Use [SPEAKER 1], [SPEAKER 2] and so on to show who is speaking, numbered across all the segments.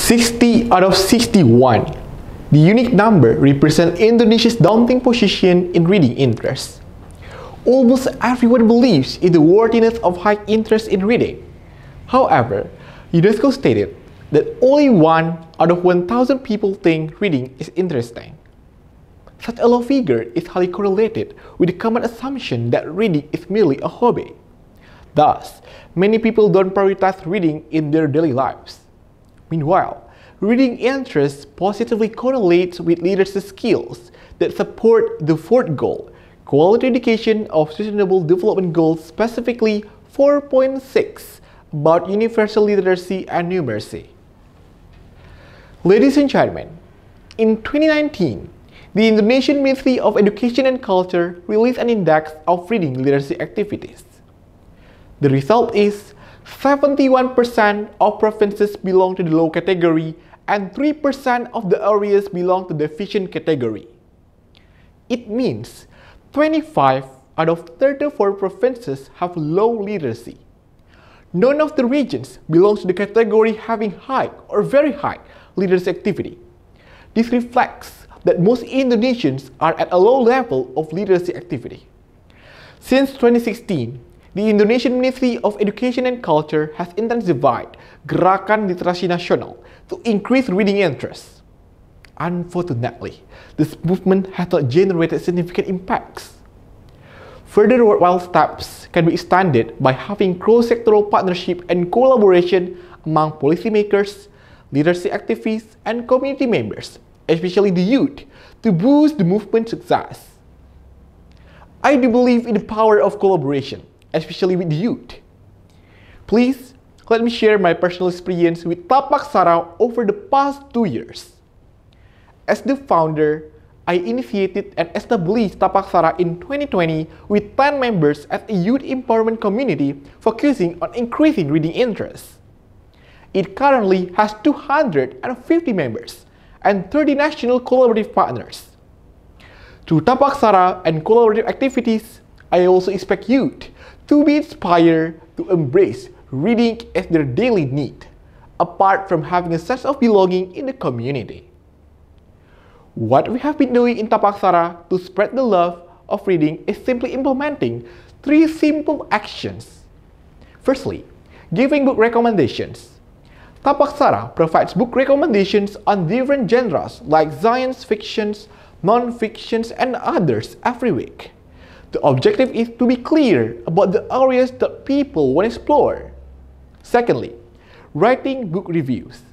[SPEAKER 1] 60 out of 61. The unique number represents Indonesia's daunting position in reading interest. Almost everyone believes in the worthiness of high interest in reading. However, UNESCO stated that only 1 out of 1,000 people think reading is interesting. Such a low figure is highly correlated with the common assumption that reading is merely a hobby. Thus, many people don't prioritize reading in their daily lives. Meanwhile, reading interest positively correlates with literacy skills that support the fourth goal, quality education of Sustainable Development Goals, specifically 4.6, about Universal Literacy and Numeracy. Ladies and gentlemen, in 2019, the Indonesian Ministry of Education and Culture released an index of reading literacy activities. The result is 71% of provinces belong to the low category and 3% of the areas belong to the deficient category. It means 25 out of 34 provinces have low literacy. None of the regions belongs to the category having high or very high literacy activity. This reflects that most Indonesians are at a low level of literacy activity. Since 2016, the Indonesian Ministry of Education and Culture has intensified Gerakan Literasi Nasional to increase reading interest. Unfortunately, this movement has not generated significant impacts. Further worthwhile steps can be extended by having cross-sectoral partnership and collaboration among policymakers, literacy activists, and community members, especially the youth, to boost the movement's success. I do believe in the power of collaboration, especially with the youth. Please, let me share my personal experience with Tapaksara over the past 2 years. As the founder, I initiated and established Tapaksara in 2020 with 10 members as a youth empowerment community focusing on increasing reading interest. It currently has 250 members and 30 national collaborative partners. Through Tapaksara and collaborative activities, I also expect youth to be inspired to embrace reading as their daily need, apart from having a sense of belonging in the community. What we have been doing in Tapaksara to spread the love of reading is simply implementing 3 simple actions. Firstly, giving book recommendations. Tapaksara provides book recommendations on different genres like science fictions, non-fictions, and others every week. The objective is to be clear about the areas that people want to explore. Secondly, writing book reviews.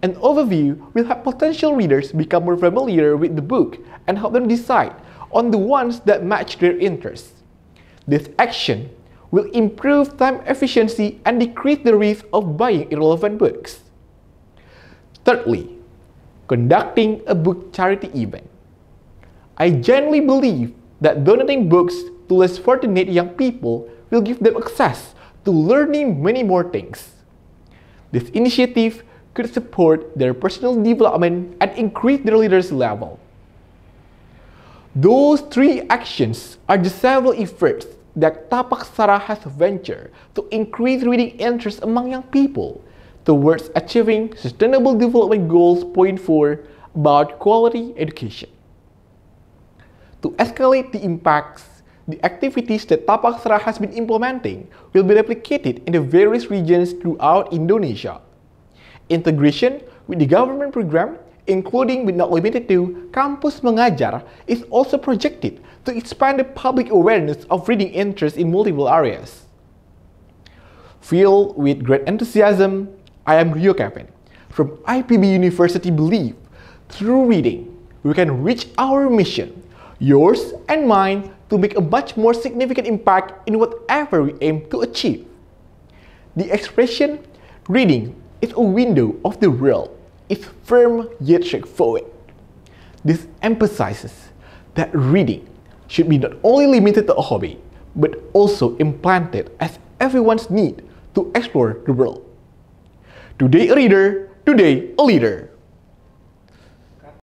[SPEAKER 1] An overview will help potential readers become more familiar with the book and help them decide on the ones that match their interests. This action will improve time efficiency and decrease the risk of buying irrelevant books. Thirdly, conducting a book charity event. I genuinely believe that donating books to less fortunate young people will give them access to learning many more things. This initiative could support their personal development and increase their literacy level. Those 3 actions are the several efforts that Tapaksara has ventured to increase reading interest among young people towards achieving Sustainable Development Goals Point 4 about quality education. To escalate the impacts, the activities that Tapaksara has been implementing will be replicated in the various regions throughout Indonesia. Integration with the government program, including but not limited to Kampus Mengajar, is also projected to expand the public awareness of reading interest in multiple areas. Filled with great enthusiasm, I am Rio Kevin from IPB University believe through reading, we can reach our mission, yours and mine, to make a much more significant impact in whatever we aim to achieve. The expression, reading is a window of the world, is firm yet straightforward. This emphasizes that reading should be not only limited to a hobby, but also implanted as everyone's need to explore the world. Today a reader, today a leader.